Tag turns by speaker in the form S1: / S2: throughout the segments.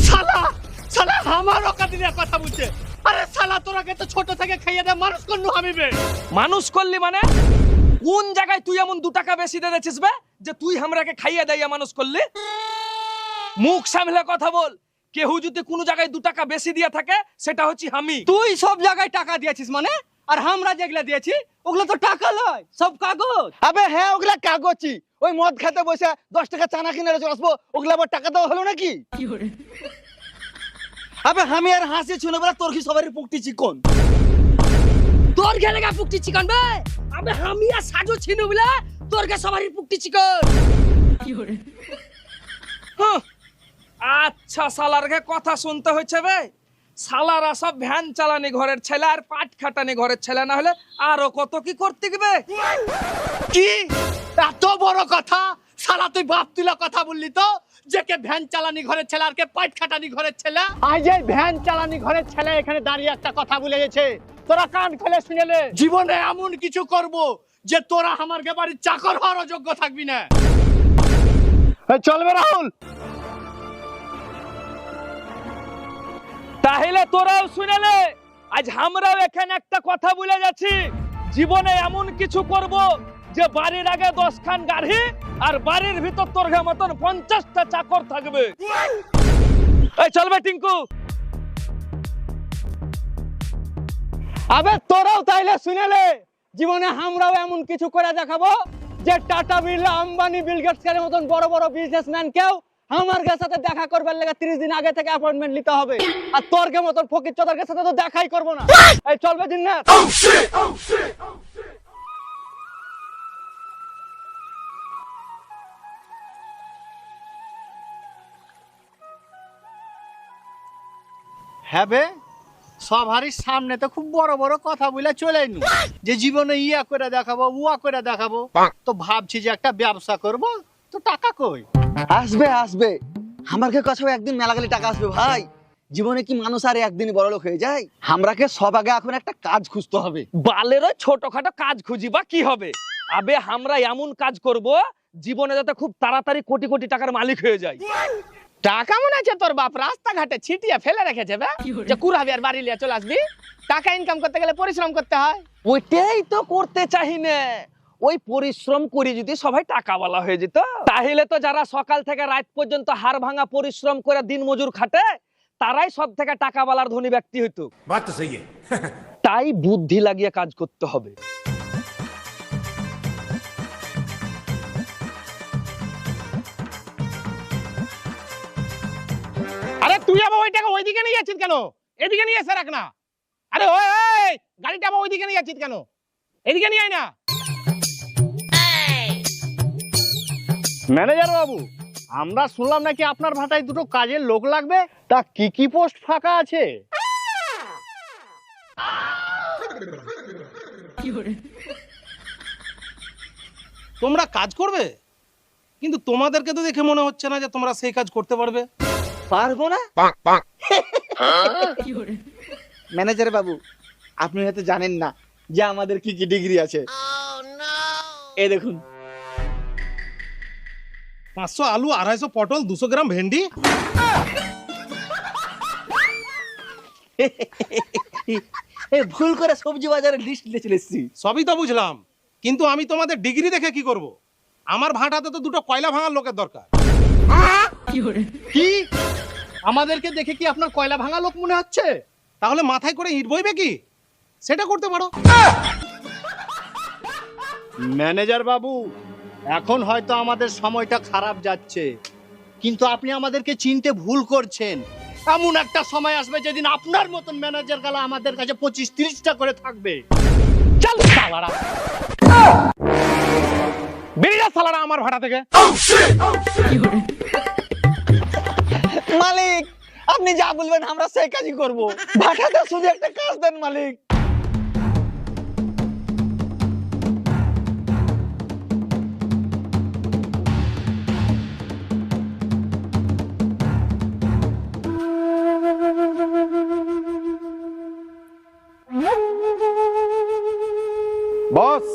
S1: শালা শালা আমার অকাতি নিয়ে কথা বলছে। আরে শালা তোরাকে তো ছোট থেকে খাইয়ে দে মানুষ করনু হামিবে।
S2: মানুষ করলি মানে কোন জায়গায় তুই এমন 2 টাকা বেশি দিয়ে দিছিস বে যে তুই আমরাকে খাইয়ে দেয়া মানুষ করলি? মুখ সামলে কথা বল। কেউ যদি কোনো জায়গায় 2 টাকা বেশি দিয়া থাকে সেটা হচ্ছে আমি।
S1: তুই সব জায়গায় টাকা দিয়েছিস মানে, আর আমরা যেগুলা দিয়েছি ওগুলো তো টাকা লয়, সব কাগজ।
S3: আবে হ্যাঁ ওগুলা কাগজই। ওই মদ খেতে বসে 10 টাকা চানা কিনে চলে আসবো, ওগুলা আবার টাকা দেওয়া হলো নাকি? আবে আমি আর হাসি শুনে বলে তোর কি সবারই পুকটি চিকন?
S2: তোর গেলে গা পুকটি চিকন বে? আবে আমি আর সাজু ছিনু বলে তোর গে সবারই পুকটি চিকন। কি করে? আচ্ছা শালার গে কথা শুনতে হচ্ছে বে। শালারা সব ভ্যান চালানি ঘরের ছেলে আর পাট খাটানি ঘরের ছেলে, না হলে আরো কত কি করতে গবে।
S1: কি এত বড় কথা? শালা তুই বাপ তুলা কথা বললি তো, যে কে ভ্যান চালানি ঘরের ছেলে আর কে পাট খাটানি ঘরের ছেলে। আজ এই ভ্যান চালানি ঘরের ছেলে এখানে দাঁড়িয়ে একটা কথা বলে গেছে, তোরা কান খুলে শুনেলে। জীবনে এমন কিছু করব যে তোরা আমার গে বাড়ির চাকর হওয়ার যোগ্য থাকবি না। চলবে রাহুল?
S2: তাহলে তোরাও শুনেলে, আজ আমরাও এখানে একটা কথা বলে যাচ্ছি, জীবনে এমন কিছু করব যে বাড়ির আগে 10 খান গাড়ি আর বাড়ির ভিতর তোর মতন 50টা চাকর থাকবে। এই চলবে টিঙ্কু?
S1: আবে তোরাও তাইলে শুনেলে, জীবনে আমরাও এমন কিছু করে দেখাবো যে টাটা বিড়লা, আম্বানি, বিল গেটস এর মতন বড় বড় বিজনেসম্যান কেও আমার সাথে দেখা করবার লাগে 30 দিন আগে থেকে অ্যাপয়েন্টমেন্ট নিতে হবে। আর তোর কে মতন ফকির চোদার সাথে তো দেখাই করব না। এই চলবে জিন্নাত? হ্যাঁ বে, সবারই সামনে তো খুব বড় বড় কথা বলে চলে নু যে জীবনে ইয়া করে দেখাবো, উয়া করে দেখাবো। তো ভাবছি যে একটা ব্যবসা করব, তো টাকা কই?
S3: আসবে আসবে, আমাকে কাছে একদিন মেলা গেলে টাকা আসবে ভাই। জীবনে কি মানুষ আর একদিনই বড় লোক হয়ে যায়? আমরাকে সব আগে এখন একটা কাজ খুঁজতে হবে।
S2: বালেরও ছোটখাটো কাজ খুঁজি বা কি হবে? আবে আমরা এমন কাজ করব জীবনে যাতে খুব তাড়াতাড়ি কোটি কোটি টাকার মালিক হয়ে যায়।
S1: টাকা মনে আছে তোর বাপ রাস্তাঘাটে ছিটিয়ে ফেলে রেখেছে বে, যে কুড়াবি আর বাড়ি লিয়ে চলে আসবি? টাকা ইনকাম করতে গেলে পরিশ্রম করতে হয়।
S2: ওইটাই তো করতে চাহি না। ওই পরিশ্রম করে যদি সবাই টাকাওয়ালা হয়ে যেত, তাহলে তো যারা সকাল থেকে রাত পর্যন্ত হাড় ভাঙা পরিশ্রম করে দিন মজুর খাটে তারাই সব থেকে টাকাওয়ালার ধনী ব্যক্তি হইতো।
S4: बात तो सही है।
S2: তাই বুদ্ধি লাগিয়ে কাজ করতে হবে।
S1: আরে তুই আবার ওই টাকা ওইদিকে নিয়ে যাচ্ছিস কেন? এদিকে নিয়ে এসে রাখ না। আরে ওই ওই গাড়িটা আবার ওইদিকে নিয়ে যাচ্ছিস কেন? এদিকে নিয়ে আয় না। ম্যানেজার বাবু, আমরা শুনলাম নাকি আপনার ভাটায় দুটো কাজের লোক লাগবে, তা কি কি পোস্ট ফাঁকা আছে?
S4: তোমরা কাজ করবে, কিন্তু তোমাদেরকে তো দেখে মনে হচ্ছে না যে তোমরা সেই কাজ করতে পারবে।
S3: পারবো না? ম্যানেজার বাবু, আপনি হয়তো জানেন না যে আমাদের কি কি ডিগ্রি আছে। এই দেখুন,
S4: 500 আলু, 250 পটল, 200 গ্রাম ভেন্ডি।
S3: এই ভুল করে সবজি বাজারের লিস্ট নিয়ে চলে এসেছি।
S4: সবই তো বুঝলাম, কিন্তু আমি তোমাদের ডিগ্রি দেখে কি করব? আমার ভাটাতে তো দুটো কয়লা ভাঙার লোকের দরকার।
S1: কি আমাদেরকে দেখে কি আপনার কয়লা ভাঙা লোক মনে হচ্ছে?
S4: তাহলে মাথায় করে ইট বইবে কি? সেটা করতে পারো।
S1: ম্যানেজার বাবু, এখন হয়তো আমাদের সময়টা খারাপ যাচ্ছে, কিন্তু আপনি আমাদেরকে চিনতে ভুল করছেন। এমন একটা সময় আসবে যেদিন আপনার মতন ম্যানেজার গালা আমাদের কাছে 25-30টা করে থাকবে। চল সালারা, বেরিয়ে যা সালারা আমার ভাড়া থেকে।
S3: মালিক, আপনি যা বলবেন আমরা সেই কাজই করব। ভাটাতে শুধু একটা কাজ দেন মালিক।
S1: বস,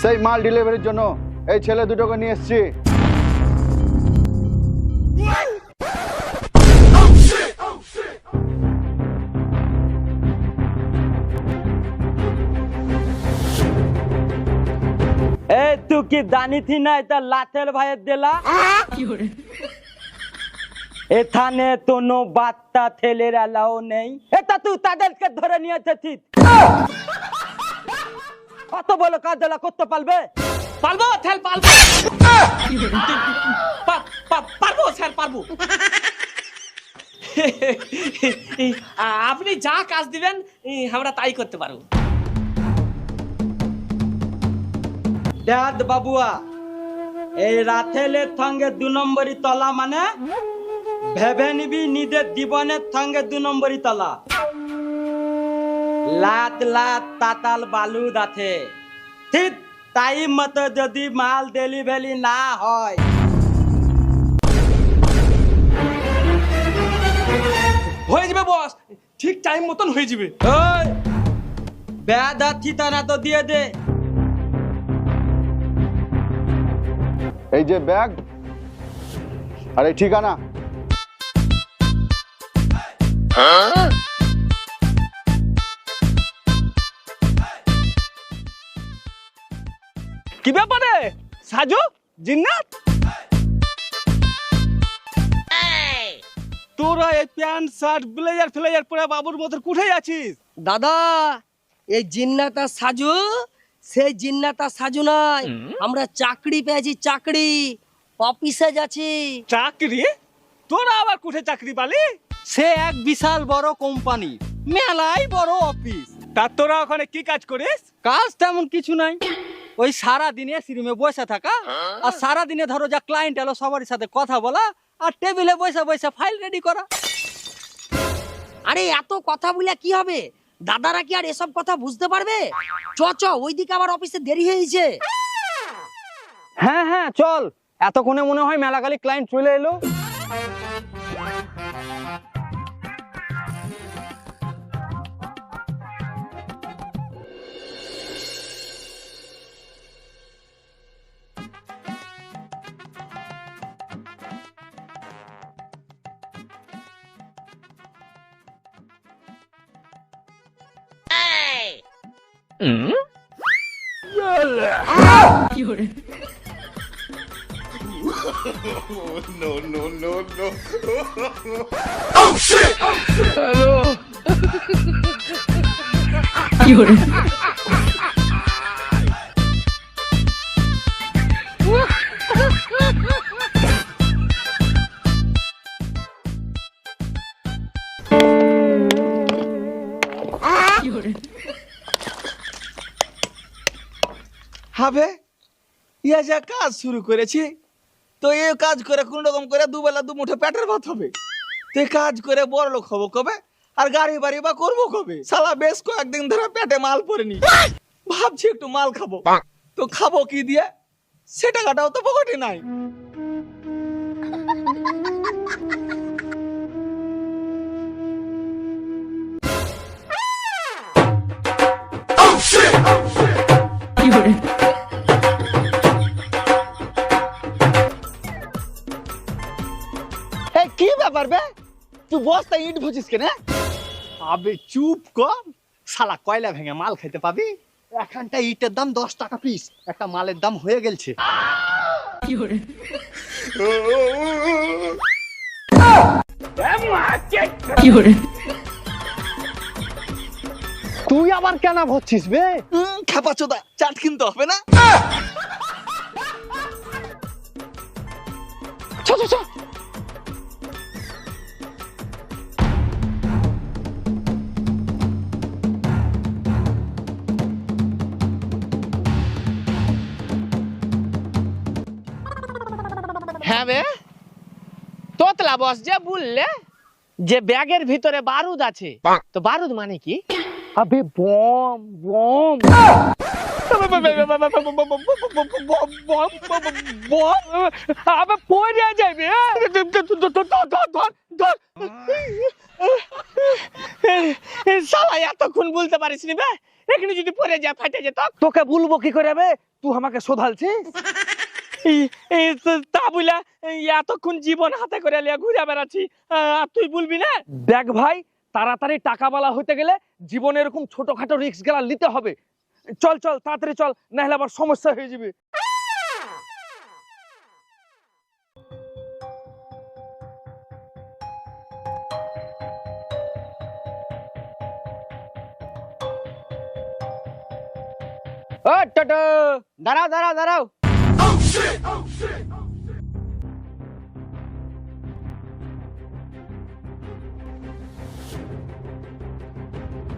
S3: সেই মাল ডেলিভারির জন্য এই ছেলে দুটোকে নিয়ে এসেছি।
S5: ए तू की दानी थी ना এটা লাঠের ভাইয়ে দিলা এখানে কোনো বাচ্চা ছেলের এলাও নেই এটা তুই তাদেরকে ধরে নিয়ে এসেছিস কত বলো কাজ দিলা করতে পারবে
S1: পারবো স্যার পারবো পারবো স্যার পারবো আপনি যা কাজ দিবেন আমরা তাই করতে পারবো।
S5: দেখ বাবুয়া এই রাতেলের সঙ্গে 2 নম্বরই তলা মানে ভেবে নিবি নিজের জীবনের সঙ্গে 2 নম্বরই তলা লাত লাত তাতাল বালুদ আছে ঠিক টাইম মতো যদি মাল ডেলিভারি না হয়
S2: হয়ে যাবে বস, ঠিক টাইম মতন হয়ে যাবে।
S5: ওই বেদা ঠিকানা তো দিয়ে দে
S3: এই যে ব্যাগ আর এই ঠিকানা।
S2: কি ব্যাপারে সাজু জিন্নাত, তোরা এই প্যান্ট শার্ট ব্লেজার ফ্লেজার পরে বাবুর মতো কোথায় আছিস?
S6: দাদা এই জিন্নাতা সাজু সেই জিন্নাতা সাজু নয়, আমরা চাকরি পেয়েছি, চাকরি অফিসে যাচ্ছি।
S2: চাকরি? তোরা আবার কোথায় চাকরি পালি?
S1: সে এক বিশাল বড় কোম্পানি, মেলাই বড় অফিস।
S2: তা তোরা ওখানে কি কাজ করিস?
S1: কাজ তেমন কিছু নাই, ওই সারা দিনে সিরুমে বসে থাকা আর সারা দিনে ধরো যা ক্লায়েন্ট এলো সবার সাথে কথা বলা আর টেবিলে বসে বসে ফাইল রেডি করা।
S6: আরে এত কথা বলে কি হবে, দাদারা কি আর এসব কথা বুঝতে পারবে? চ চ ওইদিকে আবার অফিসে দেরি হয়েছে।
S1: হ্যাঁ হ্যাঁ চল, এতক্ষণে মনে হয় মেলাগালি ক্লায়েন্ট চলে এলো।
S3: হবে ইয়া যা কাজ শুরু করেছি তো এই কাজ করে কোন রকম করে দুবেলা দু মুঠো পেটের ভাত হবে। তো এই কাজ করে বড় লোক হবো কবে আর গাড়ি বাড়ি বা করবো কবে? শালা বেশ কয়েকদিন ধরে পেটে মাল পড়েনি, ভাবছি একটু মাল খাবো। তো খাবো কি দিয়ে, সে টাকাটাও তো পকেটে নাই। কি ব্যাপার বে, তুই বস্তা ইট ভুজিস কেনে?
S1: আবে চুপ কর, শালা কয়লা ভেঙে মাল খেতে পাবি। এখানটা ইটের দাম 10 টাকা পিস, একটা মালের দাম হয়ে গেছে। তুই আবার কেন ভরছিস বে?
S3: খেপা চোদা, চাট কিনতে হবে না?
S1: চ চ চ। হ্যাঁ বে, তোতলা বস যে বললে যে ব্যাগের ভিতরে বারুদ আছে, তো বারুদ মানে কি? আবে বম বম।
S2: আবে পড়ে যাবে
S1: শালা এতক্ষণ বলতে পারিস নি বে, এখানে যদি পড়ে যায় ফাটে যেত।
S2: তোকে বলবো কি করে বে, তুই আমাকে শোধালছিস?
S1: তা বুঝলা এতক্ষণ জীবন হাতে করে লিয়া ঘুরে বেড়াচ্ছি, আর তুই বলবি না?
S2: দেখ ভাই, তাড়াতাড়ি টাকাওয়ালা হইতে গেলে জীবনে এরকম ছোটখাটো রিস্ক গেলা নিতে হবে। চল চল তাড়াতাড়ি চল, না হলে আবার সমস্যা হয়ে যাবে। ও টোটো,
S1: দাঁড়াও দাঁড়াও দাঁড়াও।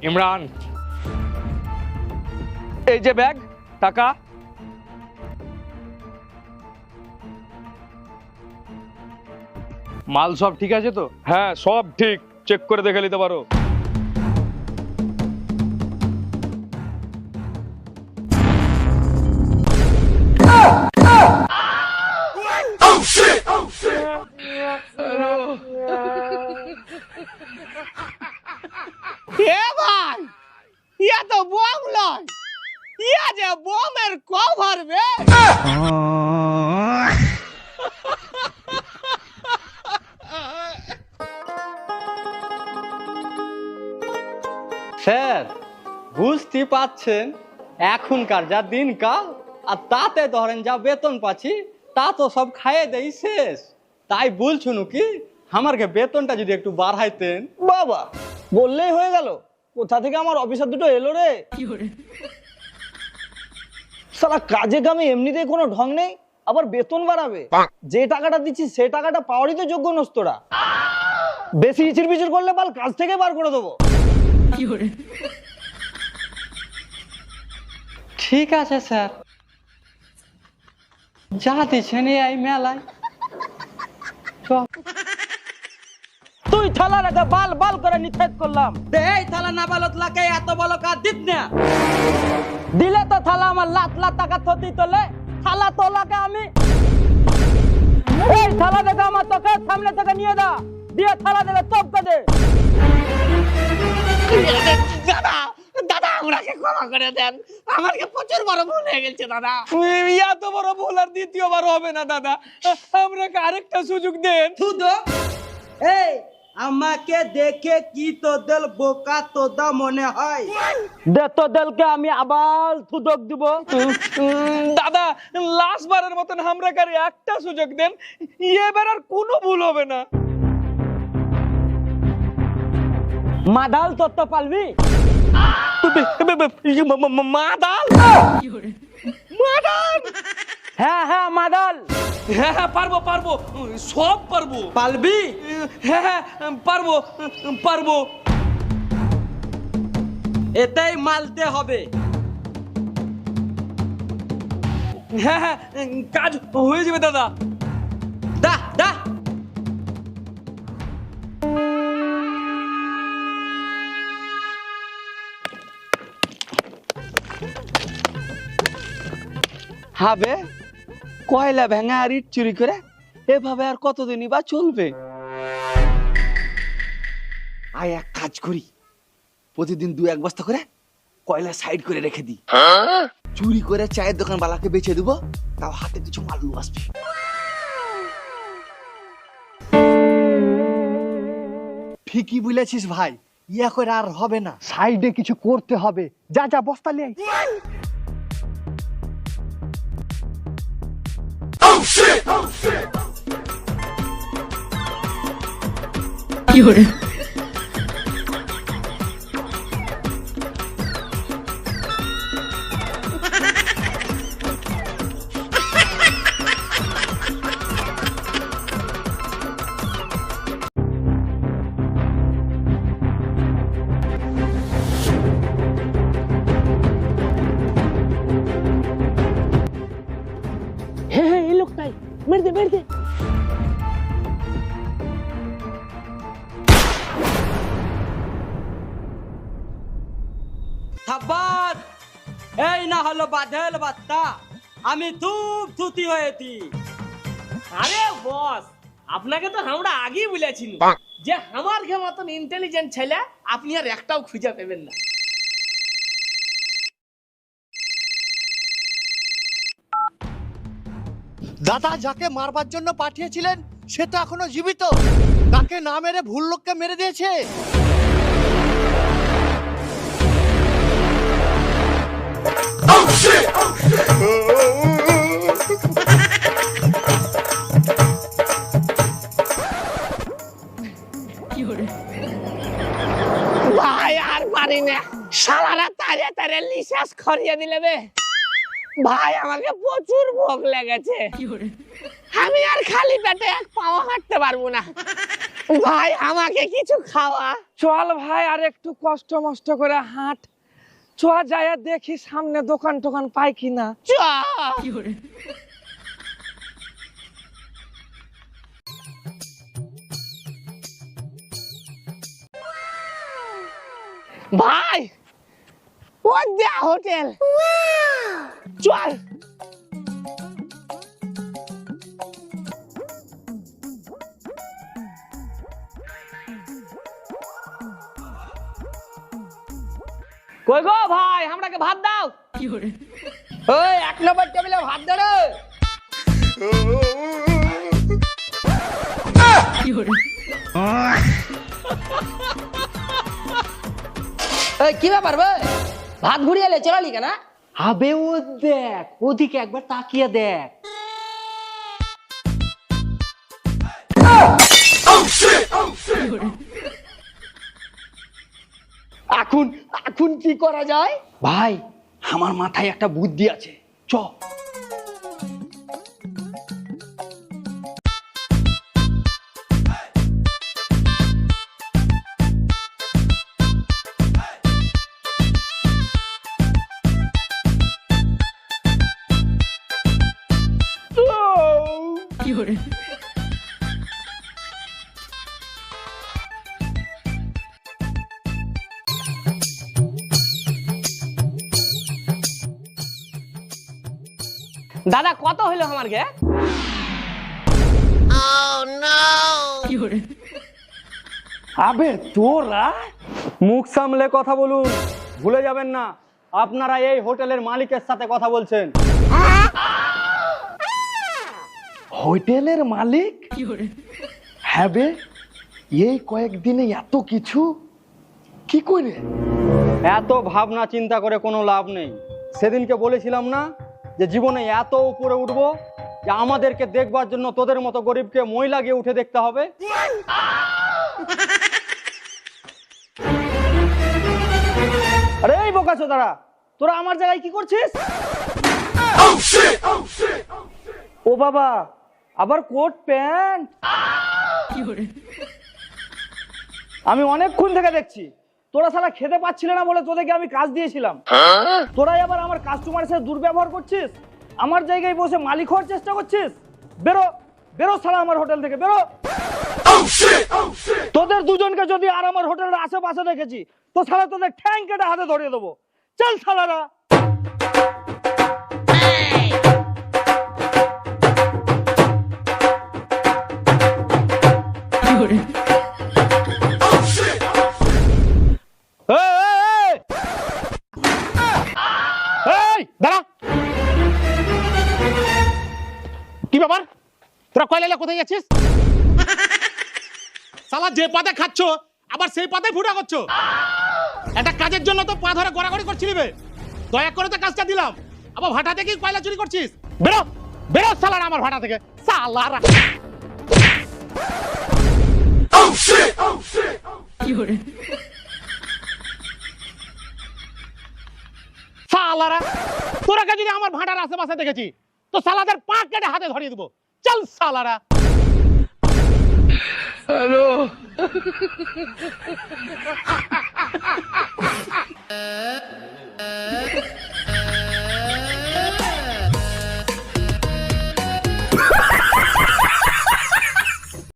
S2: ইমরান, এই যে ব্যাগ, টাকা। মাল সব ঠিক আছে তো? হ্যাঁ সব ঠিক, চেক করে দেখে নিতে পারো।
S1: এ ভাই, ইয়া তো বম লয়, ইয়া যে বমের কভার বে।
S7: স্যার বুঝতে পাচ্ছেন এখনকার যা দিনকাল, আর তাতে ধরেন যা বেতন পাচ্ছি তা তো সব খাইয়ে দেই শেষ। তাই বলছুন কি আমাকে বেতনটা যদি একটু বাড়াইতেন।
S3: বাবা বললেই হয়ে গেল? কোথা থেকে আমার অফিসার দুটো এলো রে? সালা কাজে কামে এমনিতেই কোনো ঢং নেই, আবার বেতন বাড়াবে? যে টাকাটা দিচ্ছি সে টাকাটা পাওয়ারই তো যোগ্য নস তোরা। বেশি ইচির বিচির করলে বাল কাজ থেকে বার করে দেবো।
S7: ঠিক আছে স্যার, যা দিচ্ছেন এই মেলায়।
S5: তুই থালা রাখা বাল বাল করে নিষেধ করলাম। এই থালা না বালত লাকে এত বড় কাজ দিত না। দিলে তো থালা আমার লাখ লাখ টাকা থতি তোলে, থালা তোলাকে আমি। এই থালা দেখে আমার তোকে সামনে থেকে নিয়ে দা, দিয়ে থালা দেবে চপকে দে।
S1: দাদা দাদা আমাকে ক্ষমা করে দেন, আমাকে প্রচুর বড় ভুল হয়ে গেছে দাদা।
S2: এত বড় ভুল আর দ্বিতীয়বার হবে না দাদা, আমাকে আরেকটা সুযোগ দেন।
S5: থুদো, এই আমাকে দেখে কি তোদের বোকা তোদা মনে হয়? দে তোদেরকে আমি আবার সুযোগ দিব।
S2: দাদা লাস্ট বারের মতন আমরা কারে একটা সুযোগ দেন, এবার আর কোনো ভুল হবে না।
S5: মাদাল তত্ত্ব পালবি?
S2: মাদাল? মাদাল?
S5: হ্যাঁ হ্যাঁ মাদাল
S2: হ্যাঁ হ্যাঁ পারবো পারবো, সব পারবো।
S5: পালবি?
S2: হ্যাঁ হ্যাঁ পারবো পারবো।
S5: এতেই মালতে হবে।
S2: হ্যাঁ হ্যাঁ কাজ হয়ে যাবে দাদা।
S5: দা দা
S3: হবে কয়লা ভেঙা আর ইট চুরি করে এভাবে আর কতদিনই বা চলবে? আয় এক কাজ করি, প্রতিদিন 2-1 বস্তা করে কয়লা সাইড করে রেখে দিই, চুরি করে চায়ের দোকান বালাকে বেচে দেবো, তাও হাতে কিছু মালু আসবে।
S1: ঠিকই বলেছিস ভাই, ইয়া করে আর হবে না, সাইডে কিছু করতে হবে। যা যা বস্তা নিয়ে আয়।
S5: হ্যাঁ হ্যাঁ এই লোকটাই, মেরে দে মেরে দে। থাব্বাত এই না হলো বাঁধেল বাত্তা, আমি খুব থুতি হয়েছি।
S2: আরে বস, আপনাকে তো আমরা আগেই বলেছি যে আমার ঘে মতন ইন্টেলিজেন্ট ছেলে আপনি আর একটাও খুঁজে পাবেন না।
S1: দাদা যাকে মারবার জন্য পাঠিয়েছিলেন সে তো এখনো জীবিত, তাকে না মেরে ভুল লোককে মেরে দিয়েছে।
S2: ভাই আর পারি না, শালারা তারে তারে লিসাস খরিয়ে দিলে বে। ভাই আমাকে প্রচুর ভোগ লেগেছে, আমি আর খালি পেটে এক পাও হাঁটতে পারবো না। ভাই আমাকে কিছু খাওয়া। চল ভাই আর একটু কষ্ট মষ্ট করে হাঁট, চ যায় দেখি সামনে দোকান টোকান পাই কিনা। চ ভাই, পদ্মা হোটেল, চল। কই গো ভাই, আমরাকে ভাত দাও।
S6: ওই 1 নম্বর টেবিলে ভাত দে রে। এই কি ব্যাপার বে, ভাত ঘুরিয়ে এলে চলালি কেন?
S7: আবে ও দেখ, ওদিকে একবার তাকিয়ে দেখ।
S6: এখন এখন কি করা যায়?
S7: ভাই আমার মাথায় একটা বুদ্ধি আছে, চ।
S2: দাদা কত হইলো আমার গে?
S7: আবে তোরা মুখ সামলে কথা বলুন, ভুলে যাবেন না আপনারা এই হোটেলের মালিকের সাথে কথা বলছেন।
S3: হোটেলের মালিক? হ্যাঁ বে, এই কয়েকদিনে এত কিছু কি করে?
S7: এত ভাবনা চিন্তা করে কোনো লাভ নেই। সেদিনকে বলেছিলাম না যে জীবনে এত উপরে উঠবো যে আমাদেরকে দেখবার জন্য তোদের মতো গরিবকে মই লাগিয়ে উঠে দেখতে হবে। আরে এই বোকাচোদারা, তোরা আমার জায়গায় কি করছিস? ও বাবা, আবার কোট প্যান্ট। আমি অনেকক্ষণ থেকে দেখছি তোরা সারা খেতে পাচ্ছিল না বলে তোদেরকে আমি কাজ দিয়েছিলাম, তোরাই আবার আমার কাস্টমারের সাথে দুর্ব্যবহার করছিস, আমার জায়গায় বসে মালিক হওয়ার চেষ্টা করছিস। বেরো বেরো সারা আমার হোটেল থেকে, বেরো। তোদের দুজনকে যদি আর আমার হোটেলের আশেপাশে দেখেছি তো সারা তোদের ঠ্যাং কেটে হাতে ধরিয়ে দেবো। চল সালারা।
S4: দাঁড়া, কি ব্যাপার? তোরা কয়লা কোথায় যাচ্ছিস? সালা যে পাতে খাচ্ছ আবার সেই পাতে ফুটা করছো। একটা কাজের জন্য তো পা ধরে গড়াগড়ি করছিলি বে, দয়া করে তো কাজটা দিলাম, আবার ভাটা থেকে কয়লা চুরি করছিস। বেরো বেরো সালারা আমার ভাটা থেকে, সালারা। সালারা, তোরাকে যদি আমার ভাটার আশেপাশে দেখেছি তো সালাদের পা কেটে হাতে ধরিয়ে দেবো। চল সালারা। হ্যালো।